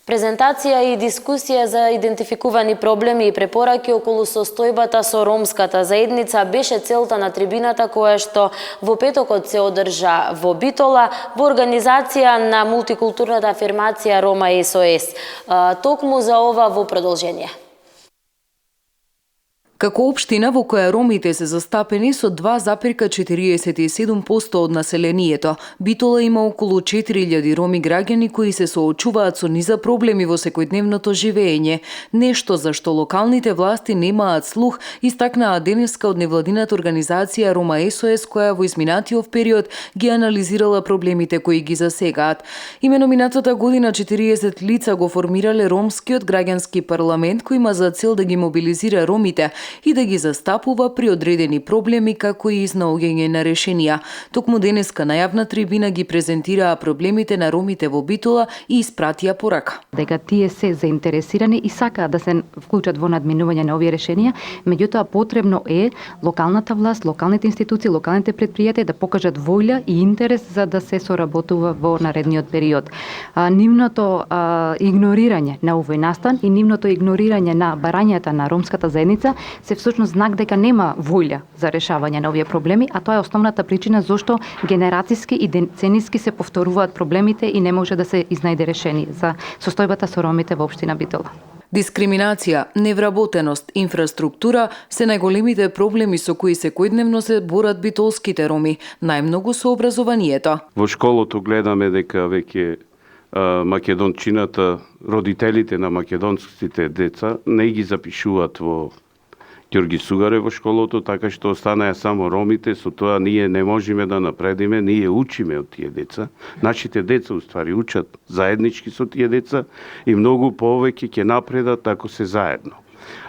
Презентација и дискусија за идентификувани проблеми и препораки околу состојбата со ромската заедница беше целта на трибината која што во петокот се одржа во Битола во организација на мултикултурната афирмација Рома СОС. Токму за ова во продолжение. Како општина во која ромите се застапени со 2,47% од населението, Битола има околу 4000 роми граѓани кои се соочуваат со низа проблеми во секојдневното живење, нешто за што локалните власти немаат слух, истакнаа денеска од невладината организација Рома СОС која во изминатиот период ги анализирала проблемите кои ги засегаат. Имено минатата година 40 лица го формирале ромскиот граѓански парламент кој има за цел да ги мобилизира ромите и да ги застапува при одредени проблеми како и изнаоѓање на решенија. Токму денеска на јавна трибина ги презентираа проблемите на ромите во Битола и испратија порака. Дека тие се заинтересирани и сакаат да се вклучат во надминување на овие решенија, меѓутоа потребно е локалната власт, локалните институции, локалните предпријатија да покажат волја и интерес за да се соработува во наредниот период. Нивното игнорирање на овој настан и нивното игнорирање на барањата на ромската заедница се всушност знак дека нема волја за решавање на овие проблеми, а тоа е основната причина зошто генерацијски и деценијски се повторуваат проблемите и не може да се изнајде решение за состојбата со ромите во општина Битола. Дискриминација, невработеност, инфраструктура се најголемите проблеми со кои секојдневно се борат битолските роми, најмногу со образованието. Во школото гледаме дека веќе македончината, родителите на македонските деца не ги запишуваат во Ѓорги Сугаре во школото, така што останаа само ромите, со тоа ние не можеме да напредиме, ние учиме од тие деца. Нашите деца уствари учат заеднички со тие деца и многу повеќе ќе напредат ако се заедно.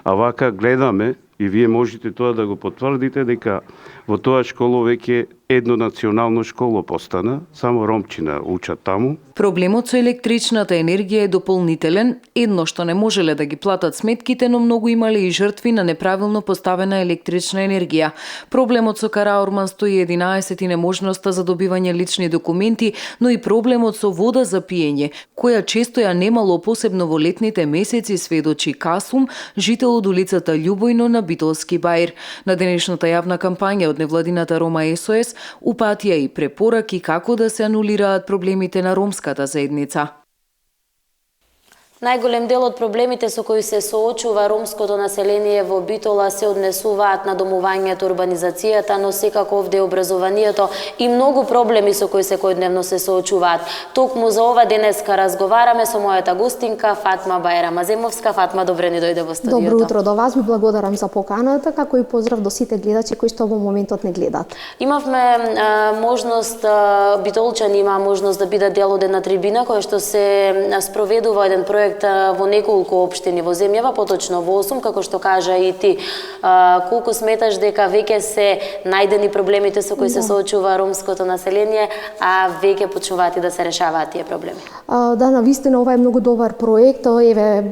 А вака гледаме, и вие можете тоа да го потврдите, дека во тоа школо веќе едно национално школо постана, само ромчина учат таму. Проблемот со електричната енергија е дополнителен, едно што не можеле да ги платат сметките, но многу имале и жртви на неправилно поставена електрична енергија. Проблемот со Караорман 111 и неможноста за добивање лични документи, но и проблемот со вода за пиење, која често ја немало посебно во летните месеци, сведочи Касум, жител од улицата Љубојно на Битолски баир. На денешната јавна кампања од невладината Рома СОС упатија и препораки како да се анулираат проблемите на ромската заедница. Најголем дел од проблемите со кои се соочува ромското население во Битола се однесуваат на домувањето, урбанизацијата, но секако овде образованието и многу проблеми со кои секојдневно се соочуваат. Токму за ова денеска разговараме со мојата гостинка Фатма Бајрамаземовска. Фатма, добре ни дојде во студиото. Добро утро до вас, ви благодарам за поканата, како и поздрав до сите гледачи кои што во моментот не гледаат. Имавме можност, битолчани има можност да бидат дел од една трибина која што се спроведува еден проект во неколку општини во земјава, поточно во 8, како што кажа и ти. Колку сметаш дека веќе се најдени проблемите со кои се соочува ромското население, а веќе почнуваат и да се решаваат тие проблеми? Да, навистина ова е многу добар проект. Еве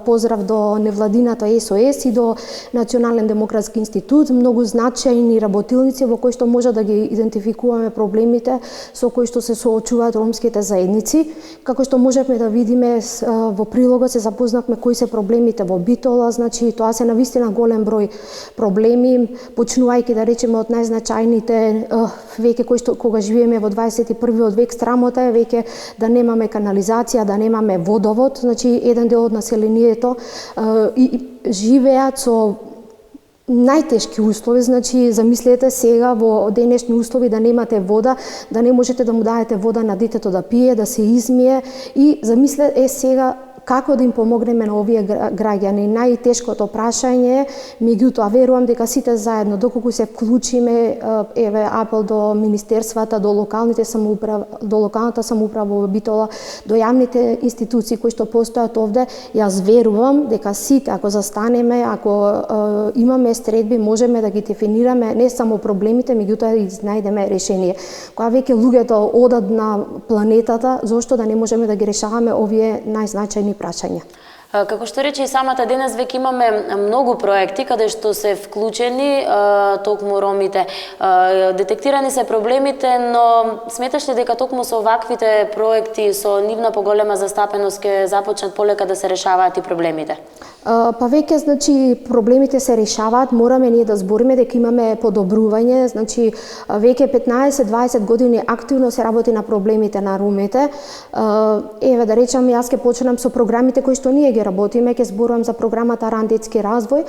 поздрав до невладината СОС и до Национален демократски институт, многу значајни работилници во кои што може да ги идентификуваме проблемите со кои што се соочуваат ромските заедници. Како што можеме да видиме во прилогот се запознавме кои се проблемите во Битола, значи тоа се навистина голем број проблеми, почнувајќи да речеме од најзначајните веќе кои што кога живееме во 21 век, срамота е веќе да немаме канализација, да немаме водовод, значи еден дел од населението живеат со најтешки услови, значи замислете сега во денешни услови да немате вода, да не можете да му дадете вода на детето да пие, да се измие и замислете сега како да им помогнеме на овие граѓани. Најтешкото прашање е, меѓутоа верувам дека сите заедно доколку се вклучиме, еве апел до министерствата, до локалната самоуправа во Битола, до јавните институции кои што постојат овде, јас верувам дека сите ако застанеме, ако имаме средби, можеме да ги дефинираме не само проблемите, меѓутоа да ги најдеме решение. Кога веќе луѓето одат на планетата, зошто да не можеме да ги решаваме овие најзначајни прашања? Како што рече и самата денес, веќе имаме многу проекти каде што се вклучени токму ромите. Детектирани се проблемите, но сметаш ли дека токму со оваквите проекти, со нивна поголема застапеност ќе започнат полека да се решаваат и проблемите? Па веќе, значи, проблемите се решаваат, мораме ние да збориме дека имаме подобрување, значи, веќе 15-20 години активно се работи на проблемите на ромите. Еве, да речам, јас ќе почнам со програмите кои што ние ги работиме, ќе зборувам за програмата Ран детски развој.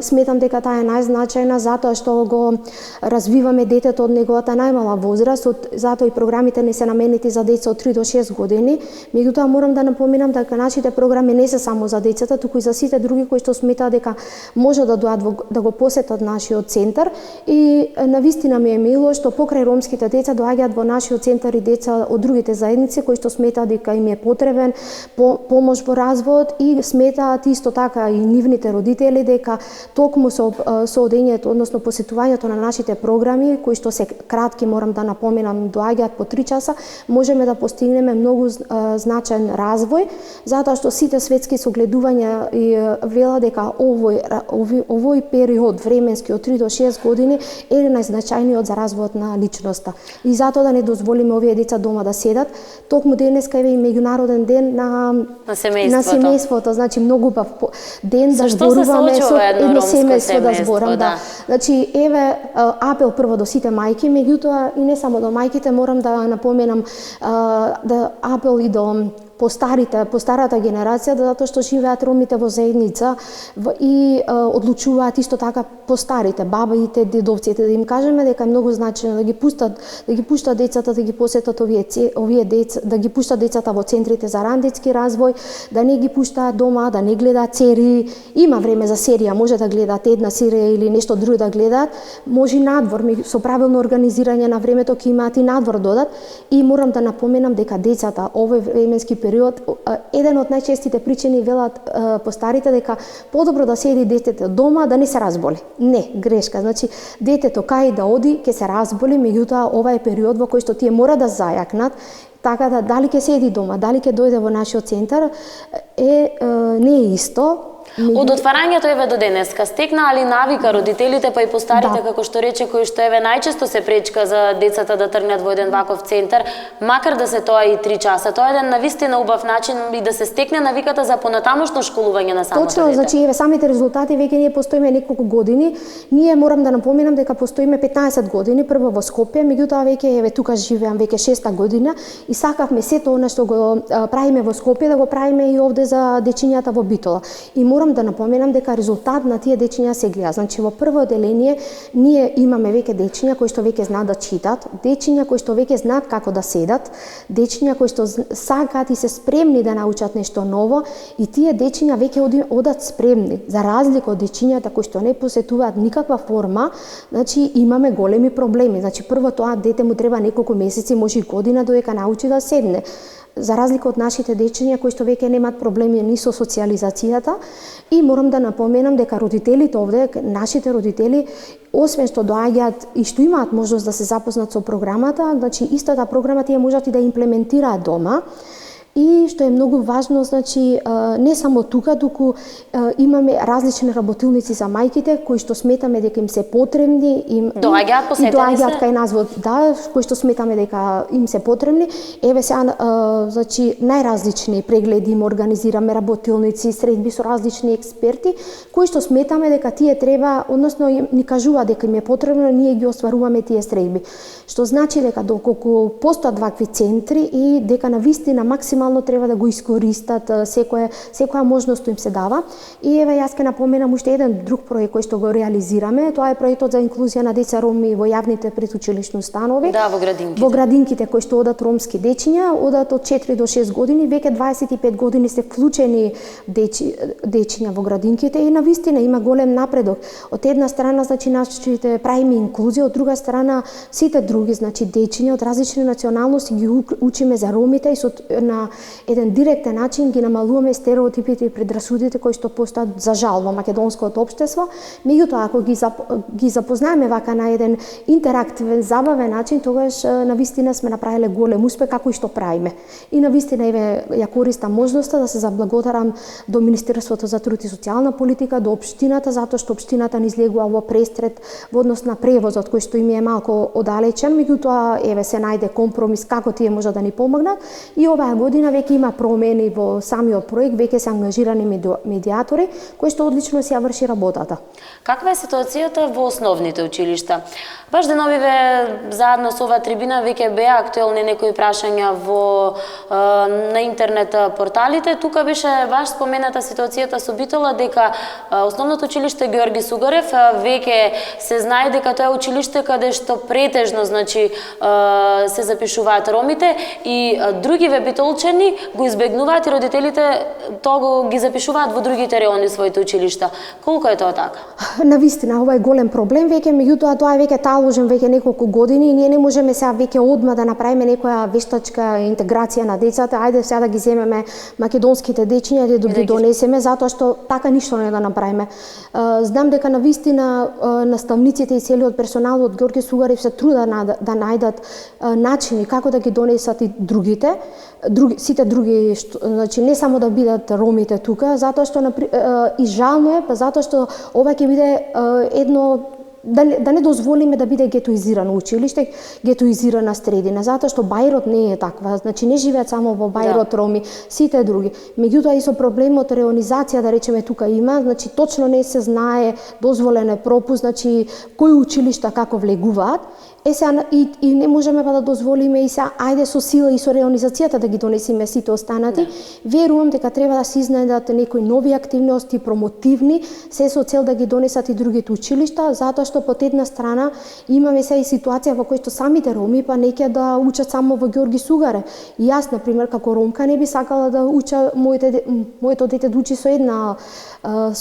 Сметам дека таа е најзначајна затоа што го развиваме детето од неговата најмала возраст, затоа и програмите не се наменети за деца од 3 до 6 години. Меѓутоа морам да напоменам дека нашите програми не се само за децата, туку и за сите други кои што сметаат дека може да дојдат да го посетат нашиот центар. И навистина ми е мило што покрај ромските деца доаѓаат во нашиот центар и деца од другите заедници кои што сметаат дека им е потребен помош во развојот и сметаат исто така и нивните родители дека токму со одењето, односно посетувањето на нашите програми кои што се кратки, морам да напоменам, доаѓаат по 3 часа, можеме да постигнеме многу значаен развој, затоа што сите светски согледувања и вела дека овој период временски од 3 до 6 години е најзначајниот за развојот на личноста. И затоа да не дозволиме овие деца дома да седат. Токму денеска е и меѓународен ден на семејството, значи многу убав ден да зборуваме со едно семејство да зборам, да. Значи еве апел прво до сите мајки, меѓутоа и не само до мајките, морам да напоменам да апел и до по старата генерација, затоа што живеат ромите во заедница и одлучуваат исто така по старите, бабите, дедовците, да им кажеме дека е многу значајно да ги пуштат децата да ги посетат овие деца, да ги пуштат децата во центрите за ран детски развој, да не ги пуштаат дома, да не гледаат серии. Има време за серија, може да гледаат една серија или нешто друго да гледаат, може надвор, со правилно организирање на времето ќе имаат и надвор додат. И морам да напоменам дека децата овој временски период, еден од најчестите причини велат по старите дека подобро да седи детето дома да не се разболи. Не, грешка. Значи детето кај да оди ќе се разболи, меѓутоа ова е период во кој што тие мора да зајакнат, така да дали ќе седи дома, дали ќе дојде во нашиот центар не е исто. Од отварањето еве до денеска стекнаали навика родителите, па и постарите, како што рече, кои што еве најчесто се пречка за децата да тргнат во еден ваков центар, макар да се тоа и 3 часа. Тоа е еден навистина убав начин и да се стекне навиката за понатамошно школување на самото дете. Точно, значи еве самите резултати веќе ние постоиме неколку години. Ние морам да напоменам дека постоиме 15 години, прво во Скопје, меѓутоа веќе еве тука живеам веќе 6-та година и сакавме сето она што го правиме во Скопје да го правиме и овде за дечињата во Битола. И морам да напоменам дека резултат на тие дечиња се гледа. Значи во прво одделение ние имаме веќе дечиња кои што веќе знаат да читат, дечиња кои што веќе знаат како да седат, дечиња кои што сакаат и се спремни да научат нешто ново и тие дечиња веќе одат спремни. За разлика од дечињата кои што не посетуваат никаква форма, значи имаме големи проблеми. Значи прво тоа дете му треба неколку месеци, може и година додека научи да седне. За разлика од нашите дечиња кои што веќе немаат проблеми ни со социјализацијата. И морам да напоменам дека родителите овде, нашите родители, освен што доаѓаат и што имаат можност да се запознат со програмата, значи истата програма тие можат и да имплементираат дома. И што е многу важно, значи не само тука, туку имаме различни работилници за мајките кои што сметаме дека им се потребни, доаѓаат посетени доаѓаат кај нас кои што сметаме дека им се потребни. Еве сега значи најразлични прегледи им организираме, работилници, средби со различни експерти кои што сметаме дека тие треба, односно ни кажува дека им е потребно, ние ги остваруваме тие средби. Што значи дека доколку постојат вакви центри и дека навистина максимално треба да го искористат секоја можност им се дава. И еве јас ќе напоменам уште еден друг проект кој што го реализираме, тоа е проектот за инклузија на деца роми во јавните предучилишни установи. Да, во градинките. Во градинките кои што одат ромски дечиња, одат од 4 до 6 години, веќе 25 години се вклучени дечиња во градинките и навистина има голем напредок. Од една страна, значи нашите правиме инклузија, од друга страна сите други, значи дечиња од различни националности ги учиме за ромите и на еден директен начин ги намалуваме стереотипите и предрасудите кои што постојат за жал во македонското општество. Меѓутоа, ако ги запознаеме вака на еден интерактивен, забавен начин, тогаш навистина сме направиле голем успех како и што правиме. И навистина ја користам можноста да се заблагодарам до Министерството за труд и социјална политика, до општината, затоа што општината ни излегува во престрет во однос на превозот кој што им е малку одалечен, меѓутоа се најде компромис како тие може да ни помогнат и оваа година веќе има промени во самиот проект, веќе се ангажирани медиатори кои што одлично се ја врши работата. Каква е ситуацијата во основните училишта? Баш деновиве заедно со оваа трибина веќе беа актуелни некои прашања на интернет порталите. Тука беше баш спомената ситуацијата со Битола дека основното училиште Георги Сугарев веќе се знае дека тоа е училиште каде што претежно се запишуваат ромите и другиве битолчани го избегнуваат и родителите тоа ги запишуваат во другите райони своите училишта. Колку е тоа така? Навистина, ова е голем проблем веќе, меѓутоа тоа е веќе таложен веќе неколку години и ние не можеме сега веќе одма да направиме некоја вештачка интеграција на децата. Ајде сега да ги земеме македонските дечиња и да ги донесеме, затоа што така ништо не да направиме. Знам дека навистина наставниците и целиот персонал од Георги Сугарев се трудат да најдат начини како да ги донесат и сите други, значи не само да бидат ромите тука, затоа што и жално е, затоа што ова ќе биде едно да не дозволиме да биде гетоизирано училиште, гетоизирана средина, затоа што Бајрот не е таква, значи не живеат само во Бајрот роми, сите други. Меѓутоа и со проблемот реонизација, да речеме, тука има, значи точно не се знае, дозволен е пропуск, значи кои училишта како влегуваат. И не можеме да дозволиме и ајде со сила и со реонизацијата да ги донесиме сите останати. Верувам дека треба да се изнајдат некои нови активности, промотивни, се со цел да ги донесат и другите училишта, затоа што под една страна имаме и ситуација во која што самите роми па неќе да учат само во Георги Сугарев. И јас, например, како ромка не би сакала да уча моето дете да учи со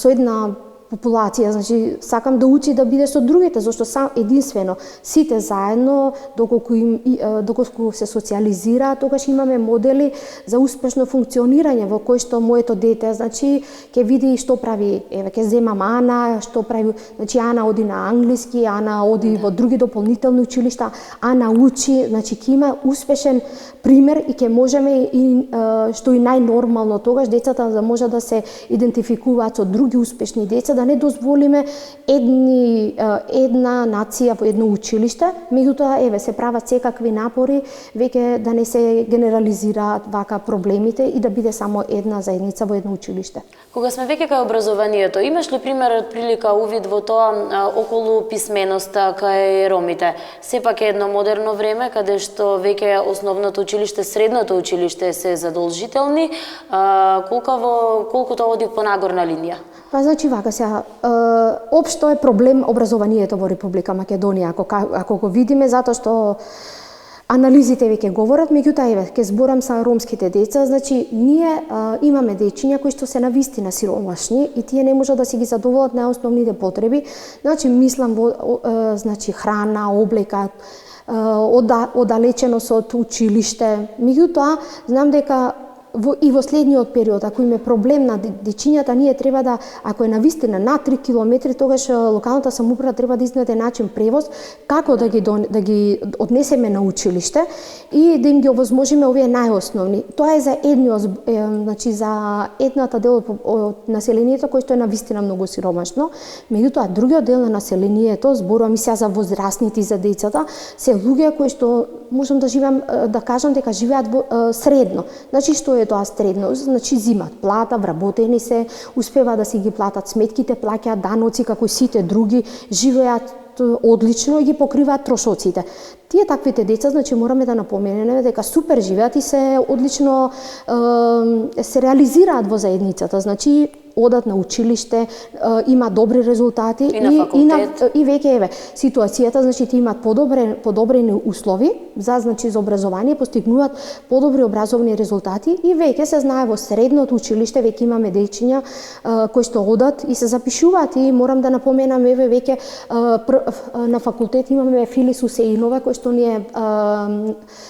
една популација, значи сакам да учи да биде со другите, зашто единствено сите заедно доколку се социализираат, тогаш имаме модели за успешно функционирање во кој што моето дете, значи ќе види што прави, ќе земам Ана, што прави, значи Ана оди на англиски, Ана оди во други дополнителни училишта, Ана учи, значи ќе има успешен пример и ќе можеме и што и најнормално тогаш децата да може да се идентификуваат со други успешни деца, да не дозволиме една нација во едно училиште, меѓутоа се прават секакви напори веќе да не се генерализираат вака проблемите и да биде само една заедница во едно училиште. Кога сме веќе кај образованието, имаш ли пример прилика увид во тоа околу писменоста кај ромите? Сепак е едно модерно време каде што веќе основното училиште, средното училиште се задолжителни, колку тоа оди по нагорна линија? Па значи вака сега, општо е проблем образованието во Република Македонија, ако го видиме, затоа што анализите веќе говорат, меѓутоа ќе зборам са ромските деца, значи ние имаме дечиња кои што се навистина сиромашни и тие не можат да си ги задоволат најосновните потреби, значи мислам во значи храна, облека, оддалеченост од училиште. Меѓутоа знам дека и во следниот период, ако има проблем на дечињата, ние треба да, ако е навистина на 3 километри, тогаш локалната самоуправа треба да изнајде начин превоз, како да ги однесеме на училиште и да им ги овозможиме овие најосновни. Тоа е за значи за едната дел од населението кој што е навистина многу сиромашно, меѓутоа другиот дел на населението, зборувам и сега за возрастните и за децата, се луѓе кои што можам да кажам дека живеат средно. Значи што е тоа средно? Значи зимат плата, вработени се, успеваат да си ги платат сметките, плаќаат даноци како сите други, живеат одлично и ги покриваат трошоците. Тие таквите деца, значи мораме да напоменеме дека супер живеат и се одлично се реализираат во заедницата. Значи одат на училиште, имаат добри резултати И на факултет. и веќе еве ситуацијата, значи ти имаат подобрени услови за за образование, постигнуваат подобри образовни резултати и веќе се знае во средното училиште веќе имаме дечиња кои што одат и се запишуваат и морам да напоменам еве веќе на факултет имаме Филис Усеинова кој што ни е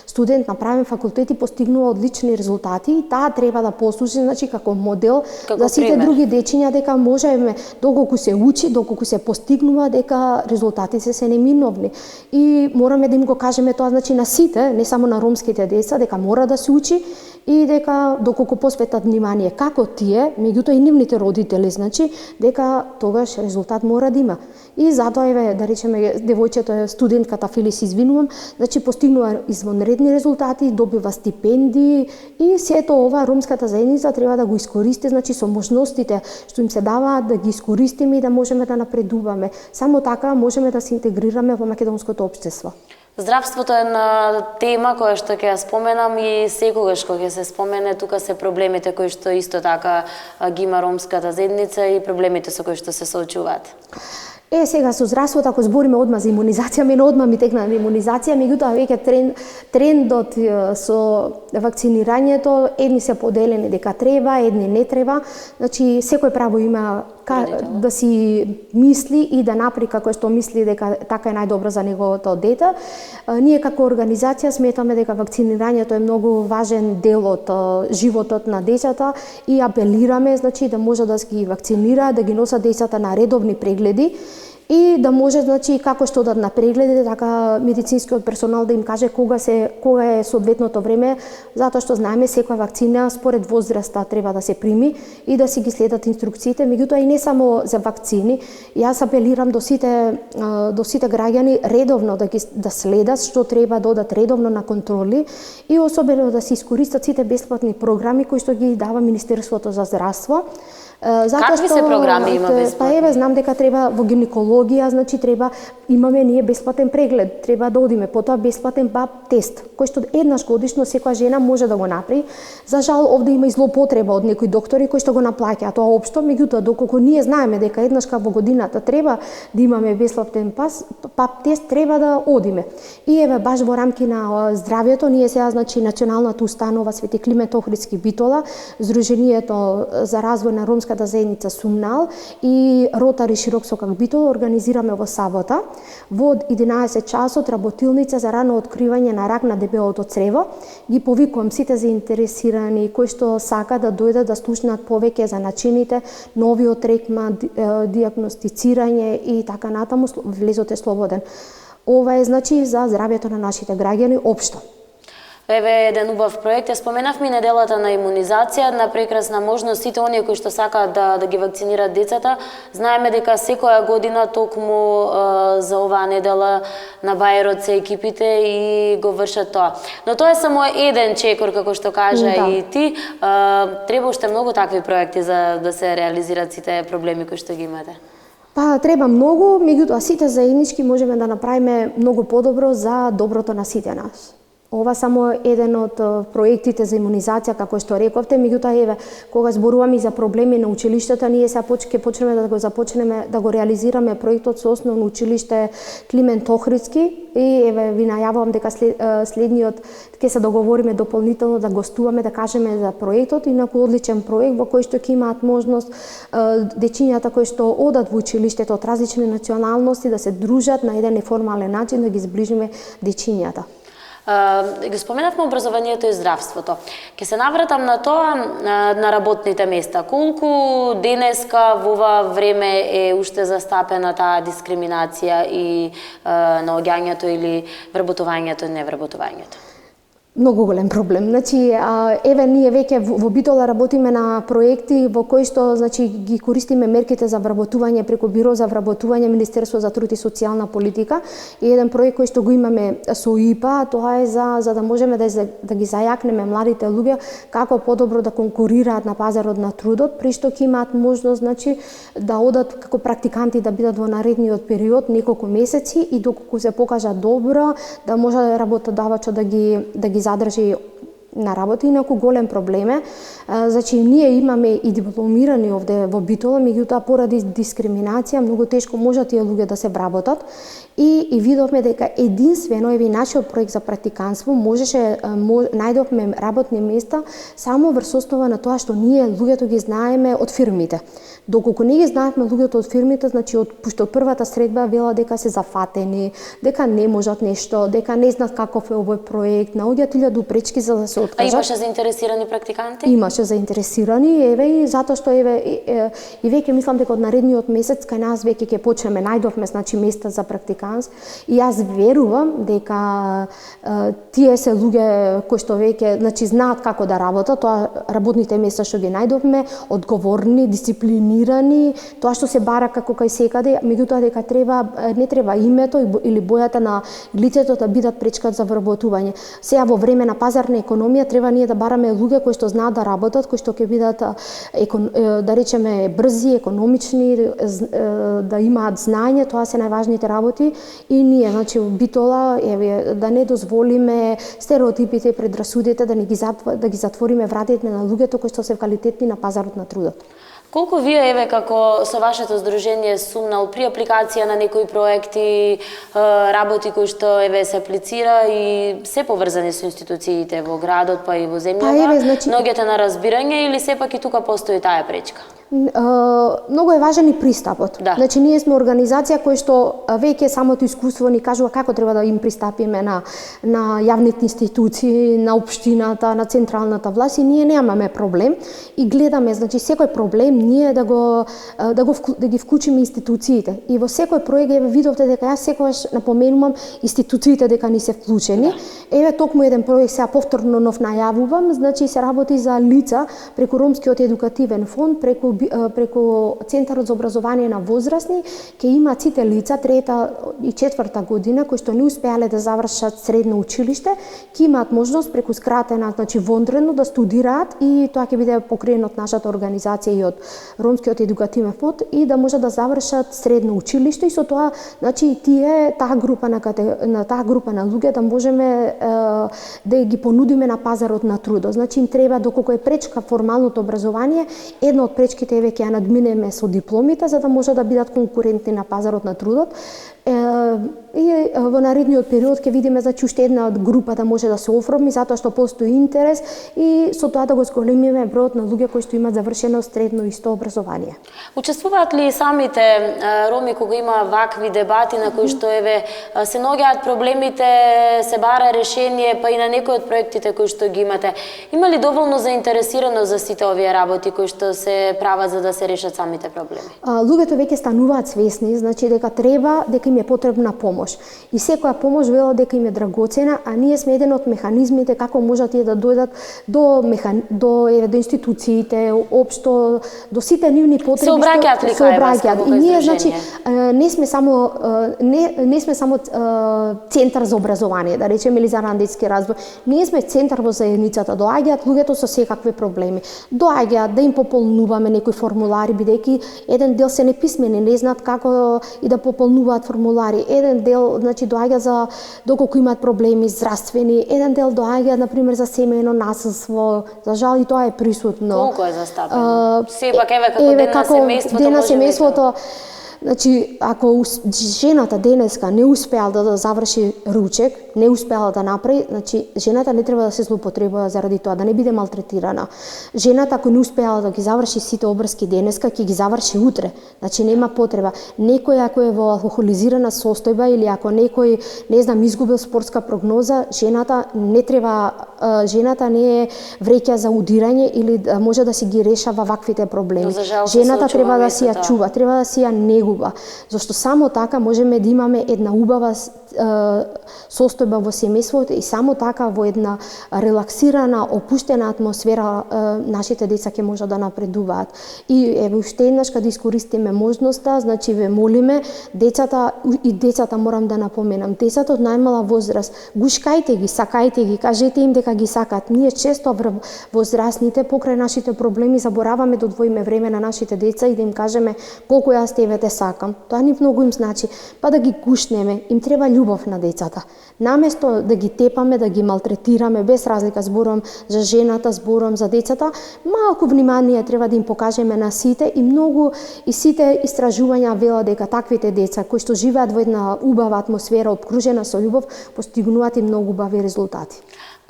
студент на правен факултет и постигнува одлични резултати и таа треба да послужи значи како модел за сите пример. други дечиња дека можеме доколку се учи, доколку се постигнува дека резултатите се неминовни. И мораме да им го кажеме тоа значи на сите, не само на ромските деца, дека мора да се учи и дека доколку посветат внимание како тие, меѓутоа и нивните родители, значи дека тогаш резултат мора да има. И затоа еве да речеме девојчето студентката Филис извинувам, значи постигнува извонредни резултати, добива стипендии и сето ова ромската заедница треба да го искористи, значи со можностите што им се даваат да ги искористиме и да можеме да напредуваме. Само така можеме да се интегрираме во македонското општество. Здравството е една тема која што ќе ја споменам и секогаш кога ќе се спомене, тука се проблемите кои што исто така ги има ромската заедница и проблемите со кои што се соочуваат. Сега со здравството, ако збориме одма за имунизација, мене одма ми текна на имунизација, меѓутоа веќе трендот со вакцинирањето, едни се поделени дека треба, едни не треба, значи секој право има да си мисли и да направи како што мисли дека така е најдобро за неговото дете. Ние како организација сметаме дека вакцинирањето е многу важен дел од животот на децата и апелираме значи да може да ги вакцинира, да ги носат децата на редовни прегледи и да може значи како што одат на прегледи, така медицинскиот персонал да им каже кога е соодветното време, затоа што знаеме секоја вакцина според возраста треба да се прими и да си ги следат инструкциите, меѓутоа и не само за вакцини. Јас апелирам до сите граѓани редовно да следат што треба да одат редовно на контроли и особено да се искористат сите бесплатни програми кои што ги дава Министерството за здравство. Какви се програми има бесплатни? Па еве знам дека треба во гинекологија, значи имаме ние бесплатен преглед, треба да одиме, потоа бесплатен ПАП тест, кој што еднаш годишно секоја жена може да го направи. За жал овде има и злоупотреба од некои доктори кои што го наплаќаат тоа општо, меѓутоа доколку ние знаеме дека еднашка во годината треба да имаме бесплатен ПАП тест, треба да одиме. И еве баш во рамки на здравјето ние сега значи Националната установа Свети Климент Охридски Битола, Сдруженијето за развој на ромската заедница Сумнал и Ротари Широк Сокак Битола организираме во сабота во 11 часот работилница за рано откривање на рак на дебелото црево. Ги повикувам сите заинтересирани кои што сака да дојдат да слушнат повеќе за начините, новиот третман, дијагностицирање и така натаму, влезот е слободен. Ова е значи за здравјето на нашите граѓани општо. Еве еден убав проект, ја споменавме и неделата на имунизација, една прекрасна можност сите оние кои што сакаат да ги вакцинираат децата. Знаеме дека секоја година токму за оваа недела на Бајерот се екипите и го вршат тоа. Но тоа е само еден чекор, како што кажа и ти. Треба уште многу такви проекти за да се реализираат сите проблеми кои што ги имате. Па треба многу, меѓутоа сите заеднички можеме да направиме многу подобро за доброто на сите нас. Ова само еден од проектите за имунизација, како што рековте, меѓутоа еве кога зборуваме за проблеми на училиштата, ние сега ќе почнеме да го реализираме проектот со основно училиште Климент Охридски и еве ви најавувам дека следниот ќе се договориме дополнително да гостуваме, да кажеме за проектот, инаку одличен проект во кој што ќе имаат можност дечињата кои што одат во училиштето од различни националности да се дружат на еден неформален начин, да ги зближиме дечињата. Ги споменавме образованието и здравството. Ке се навратам на тоа, на работните места. Колку денеска во ова време е уште застапена таа дискриминација и наоѓањето или вработувањето и невработувањето? Многу голем проблем. Значи, еве ние веќе во Битола работиме на проекти во кои што значи ги користиме мерките за вработување преку Биро за вработување Министерство за труд и социјална политика и еден проект кој што го имаме со ИПА, тоа е за да можеме да ги зајакнеме младите луѓе како подобро да конкурираат на пазарот на трудот, при што ќе имаат можност значи да одат како практиканти да бидат во наредниот период неколку месеци и доколку се покажа добро да може работодавачот да ги задржи на работа, инаку голем проблем е. Значи, ние имаме и дипломирани овде во Битола, меѓутоа поради дискриминација многу тешко можат тие луѓе да се вработат. И видовме дека единствено еве нашиот проект за практиканство најдовме работни места само врз основа на тоа што ние луѓето ги знаеме од фирмите. Доколку не ги знаевме луѓето од фирмите, значи пошто од првата средба вела дека се зафатени, дека не можат нешто, дека не знаат каков е овој проект, наоѓаат 1000 пречки за да се откажат. А имаше заинтересирани практиканти? Имаше заинтересирани, еве, и затоа што и веќе мислам дека од наредниот месец кај нас веќе ќе почнеме, најдовме значи места за практиканс, и јас верувам дека тие се луѓе кои што веќе значи знаат како да работат, тоа работните места што ги најдовме, одговорни, дисциплинирани, тоа што се бара како кај секаде, меѓутоа дека не треба името или бојата на лицето да бидат пречка за вработување. Сега во време на пазарна економија треба ние да бараме луѓе кои што знаат да работат, кои што ќе бидат да речеме брзи, економични, да имаат знаење, тоа се најважните работи, и ние значи во Битола еве да не дозволиме стереотипите и предрасудите да ги затвориме вратите на луѓето кои што се квалитетни на пазарот на трудот. Колку вие еве како со вашето здружение сумнал при апликација на некои проекти, работи кои што еве се аплицира и се поврзани со институциите во градот па и во земјава, наоѓате на разбирање или сепак и тука постои таа пречка? Многу е важен и пристапот. Да. Значи ние сме организација која што веќе самото искуство ни кажува како треба да им пристапиме на јавните институции, на општината, на централната власт, и ние немаме проблем и гледаме значи секој проблем ние да ги вклучиме институциите. И во секој проект еве видовте дека јас секогаш напоменувам институциите дека ни се вклучени. Еве токму еден проект сега повторно нов најавувам, значи се работи за лица преку Ромскиот едукативен фонд, преку Центарот за образование на возрастни, ќе имаат сите лица трета и четврта година кои што не успеале да завршат средно училиште, ќе имаат можност преку скратена, значи вонредно да студираат, и тоа ќе биде покриено од нашата организација и од Ромскиот едукативен фонд, и да може да завршат средно училиште, и со тоа значи таа група на луѓе да можеме да ги понудиме на пазарот на трудот. Значи им треба, доколку е пречка формалното образование, една од пречките е веќе ја надминеме со дипломите за да може да бидат конкурентни на пазарот на трудот. И во наредниот период ќе видиме значи уште една од група да може да се оформи, затоа што постои интерес, и со тоа да го зголемиме бројот на луѓе кои што имаат завршено средно исто образование. Учествуваат ли самите роми кога има вакви дебати на кои што еве се наоѓаат проблемите, се бара решение, па и на некои од проектите кои што ги имате? Има ли доволно заинтересираност за сите овие работи кои што се прават за да се решат самите проблеми? Луѓето веќе стануваат свесни, значи дека им е потребна помош. И секоја помош вело дека им е драгоцена, а ние сме еден од механизмите како можат тие да дојдат до институциите, општо до сите нивни потреби. Се обраќаат ли кај вас како и ние значи не сме само центар за образование, да речеме, или за ран детски развој. Ние сме центар во заедницата. Доаѓаат луѓето со секакви проблеми. Доаѓаат да им пополнуваме некои формулари, бидејќи еден дел се неписмени, не знаат како и да пополнуваат формулари. Еден дел значи доаѓа за доколку имаат проблеми здравствени, еден дел доаѓа на пример за семејно насилство. За жал и тоа е присутно. Колку е застапено? Сепак еве како ден на семејството. Значи, ако жената денеска не успеала да заврши ручек, не успеала да направи, значи жената не треба да се злоупотребува заради тоа, да не биде малтретирана. Жената ако не успеала да ги заврши сите обрски денеска, ќе ги заврши утре. Значи нема потреба. Некој ако е во алкохолизирана состојба или ако некој, не знам, изгубил спортска прогноза, жената не е вреќа за удирање или да може да си ги решава ваквите проблеми. Жената треба да си ја чува, треба да си ја негува. Зашто само така можеме да имаме една убава состојба во семејството и само така во една релаксирана, опуштена атмосфера нашите деца ќе можат да напредуваат. И еве уште еднаш кога да искористиме можноста, значи ве молиме децата морам да напоменам, децата од најмала возраст, гушкајте ги, сакајте ги, кажете им дека ги сакат. Ние често возрастните покрај нашите проблеми забораваме да одвоиме време на нашите деца и да им кажеме колку јас тебе те сакам. Тоа ни многу им значи. Па да ги гушнеме, им треба љубов на децата. Наместо да ги тепаме, да ги малтретираме, без разлика, зборувам за жената, зборувам за децата, малку внимание треба да им покажеме на сите и сите истражувања велат дека таквите деца кои што живеат во една убава атмосфера, обкружена со љубов, постигнуваат и многу убави резултати.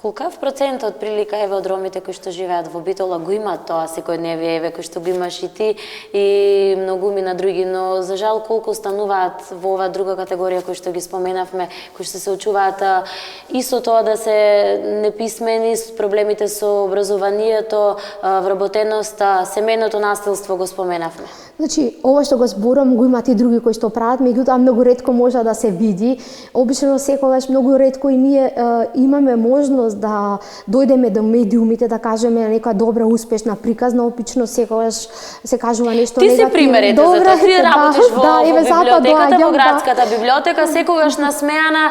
Колкав процент од прилика еве од ромите кои што живеат во Битола го имаат тоа секојдневие, еве кои што го имаш и ти и многуми на други, но за жал колку стануваат во оваа друга категорија кои што ги споменавме, кои што се очуваат и со тоа да се неписмени, с проблемите со образованието, вработеност, семејното насилство го споменавме. Значи, ова што го зборам го имаат и други кои што прават, меѓутоа многу ретко може да се види. Обично секогаш многу ретко и ние имаме можност да дојдеме до медиумите, да кажеме некоја добра, успешна приказна, обично секогаш се кажува нешто негативно. Ти си пример, ето за тоа. Ти работиш во библиотеката, во градската библиотека, секогаш насмеана,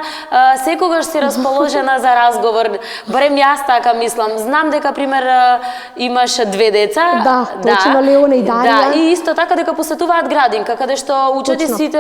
секогаш си расположена за разговор. Барем јас така мислам. Знам дека, пример, имаш две деца. Да, точно, Леона и Дарија. Да, и исто така дека посетуваат градинка, каде што учат и сите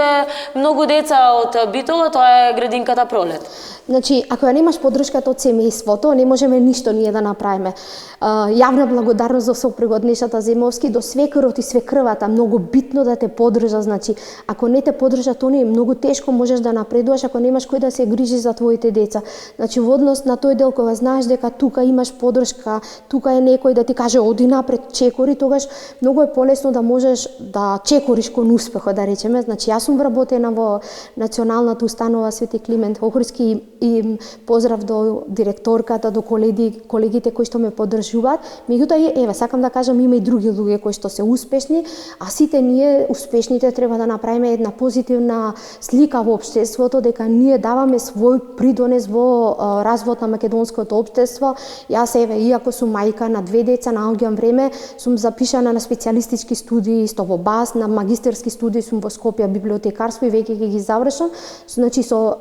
многу деца од Битола, тоа е градинката Пролет. Значи, ако ја немаш поддршката од семејството, не можеме ништо ние да направиме. Јавна благодарност за сопругот Нешата Земовски, до свекрот и свекрвата, многу битно да те поддржа. Значи, ако не те поддржат они, многу тешко можеш да напредуваш ако немаш кој да се грижи за твоите деца. Значи, во однос на тој дел кога знаеш дека тука имаш поддршка, тука е некој да ти каже оди напред, чекори, тогаш многу е полесно да можеш да чекориш кон успехот, да речеме. Значи, јас сум вработена во Националната установа Свети Климент Охридски и поздрав до директорката, до колегите кои што ме поддржуваат. Меѓутоа, еве, сакам да кажам, има и други луѓе кои што се успешни, а сите ние, успешните, треба да направиме една позитивна слика во општеството, дека ние даваме свој придонес во развојот на македонското општество. Јас, еве, иако сум мајка на две деца, наоѓам време, сум запишана на специјалистички студии, исто во БАС, на магистерски студии сум во Скопје библиотекарство и веќе ги завршам. Значи, со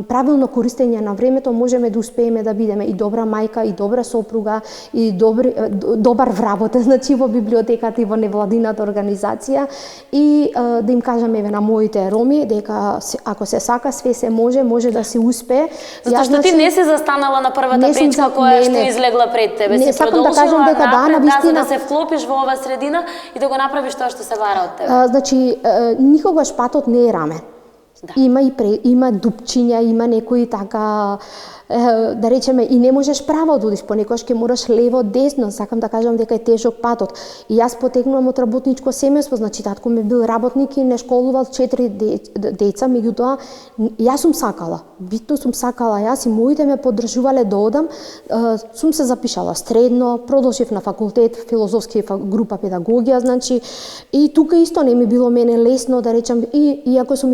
правилно користење на времето можеме да успееме да бидеме и добра мајка, и добра сопруга, и добар вработен, значи во библиотеката и во невладината организација, и да им кажам еве на моите роми дека ако се сака све се може да се успее. Затоа што ти не си застанала на првата пречка која што излегла пред тебе, си продолжила напред, да се вклопиш во оваа средина и да го направиш тоа што се бара од тебе. Значи, никогаш патот не е рамен. Да. Има дупчиња, има некои така, да речеме, и не можеш право да одиш, понекогаш ќе мораш лево, десно. Сакам да кажам дека е тежок патот. И јас потекнувам од работничко семејство, значи татко ми бил работник и не школувал 4 деца, меѓутоа јас сум сакала, битно сум сакала, јас и моите ме поддржувале да одам, сум се запишала средно, продолжив на факултет, филозофски група педагогија, значи, и тука исто не ми било мене лесно, да речам, и иако сум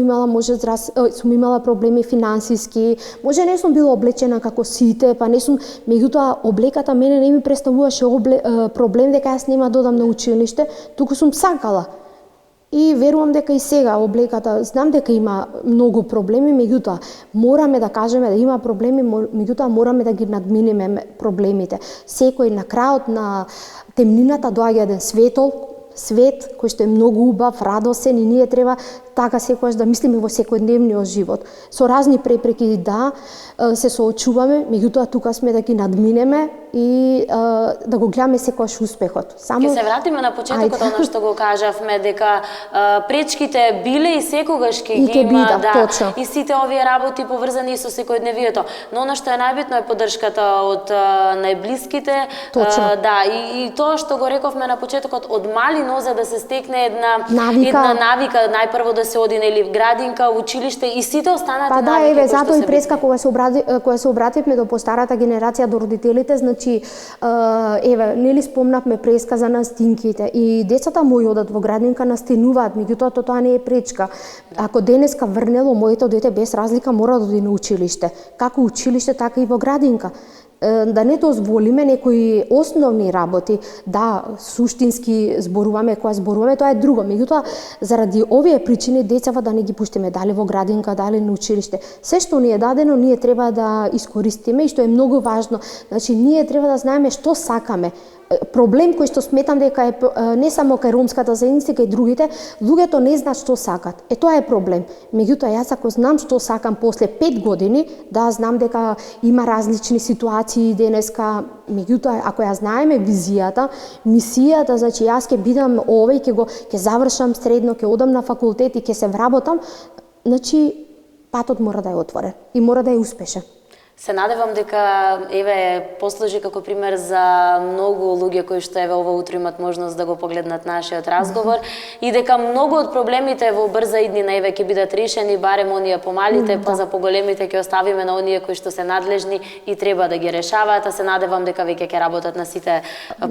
имала проблеми финансиски, може не сум била облечена како сите, па не сум, меѓутоа облеката мене не ми представуваше проблем дека јас нема да одам на училиште, туку сум сакала. И верувам дека и сега облеката, знам дека има многу проблеми, меѓутоа мораме да кажеме да има проблеми, меѓутоа мораме да ги надминеме проблемите. Секој на крајот на темнината доаѓа еден свет кој што е многу убав, радосен, и ние треба така секогаш да мислиме во секојдневниот живот. Со разни препреки се соочуваме, меѓутоа тука сме да ги надминеме и да го гледаме секогаш успехот. Ќе се вратиме на почетокот, она што го кажавме, дека пречките биле и секогаш ќе ги има, да, и сите овие работи поврзани со секојдневието. Но она што е најбитно е поддршката од најблиските, да, и тоа што го рековме на почетокот, од мали нозе да се стекне една навика, најпрво да се оди нели в градинка, училиште и сите останати навики. Па да, еве, затоа и преска кога се обративме до постарата генерација, до родителите, значи, еве, нели спомнавме преска за настинките и децата мои одат во градинка, настинуваат, меѓутоа тоа не е пречка. Ако денеска врнело моето дете без разлика мора да оди на училиште. Како училиште, така и во градинка. Да не дозволиме некои основни работи, да, суштински зборуваме, кога зборуваме, тоа е друго. Меѓутоа, заради овие причини децава да не ги пуштиме дали во градинка, дали на училиште. Се што ни е дадено, ние треба да искористиме и што е многу важно. Значи, ние треба да знаеме што сакаме. проблем кој што сметам дека е не само кај ромската заедница, кај другите, луѓето не знаат што сакат. Тоа е проблем. Меѓутоа, јас ако знам што сакам после 5 години, да знам дека има различни ситуации денеска, меѓутоа, ако ја знаеме визијата, мисијата, значи јас ќе бидам овој, ќе завршам средно, ќе одам на факултет и ќе се вработам, значи патот мора да е отворен и мора да е успешен. Се надевам дека еве послужи како пример за многу луѓе кои што еве ова утро имат можност да го погледнат нашиот разговор и дека многу од проблемите во брза иднина еве ќе бидат решени, барем оние помалите, па за поголемите ќе оставиме на оние кои што се надлежни и треба да ги решаваат, а се надевам дека веќе ќе работат на сите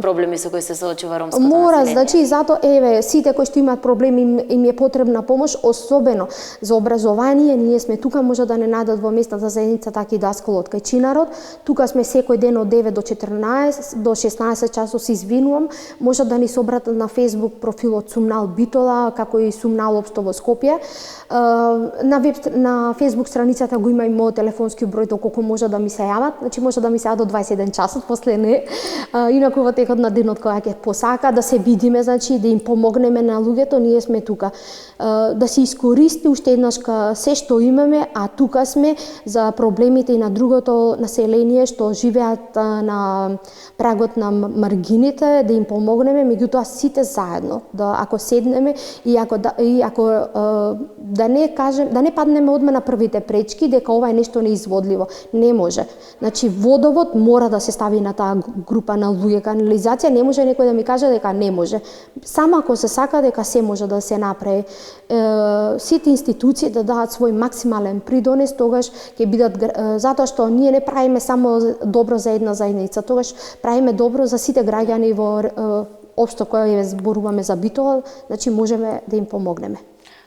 проблеми со кои се соочува ромското население. Значи зато еве сите кои што имаат проблеми им е потребна помош, особено за образование. Ние сме тука, може да не најдат во местната заедница таки даскал од Кајчинарот. Тука сме секој ден од 9 до 14 до 16 часот, се извинувам. Може да ни се обратат на Facebook профилот Сумнал Битола, како и Сумнал општо во Скопје. На Facebook страницата го има и мојот телефонски број доколку може да ми се јават. Значи може да ми се јават до 21 часот, после не. Инаку во текот на денот кога ќе посака да се видиме, значи да им помогнеме на луѓето, ние сме тука. Да се искористи уште еднаш се што имаме, а тука сме за проблемите и на другото население што живеат на прагот на маргините, да им помогнеме, меѓутоа сите заедно, да ако седнеме и ако да не паднеме одма на првите пречки дека ова е нешто неизводливо. Не може. Значи водовод мора да се стави на таа група на луѓе, канализација не може некој да ми каже дека не може. Само ако се сака дека се може да се направи. Сите институции да дадат свој максимален придонес, тогаш ќе бидат, затоа што ние не правиме само добро за една заедница, тогаш правиме добро за сите граѓани во општо кој зборуваме за Битола, значи можеме да им помогнеме.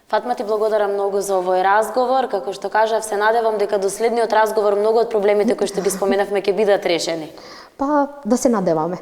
Фатма, ти благодарам многу за овој разговор. Како што кажав, се надевам дека до следниот разговор многу од проблемите кои што ги споменавме ќе бидат решени. Па да се надеваме.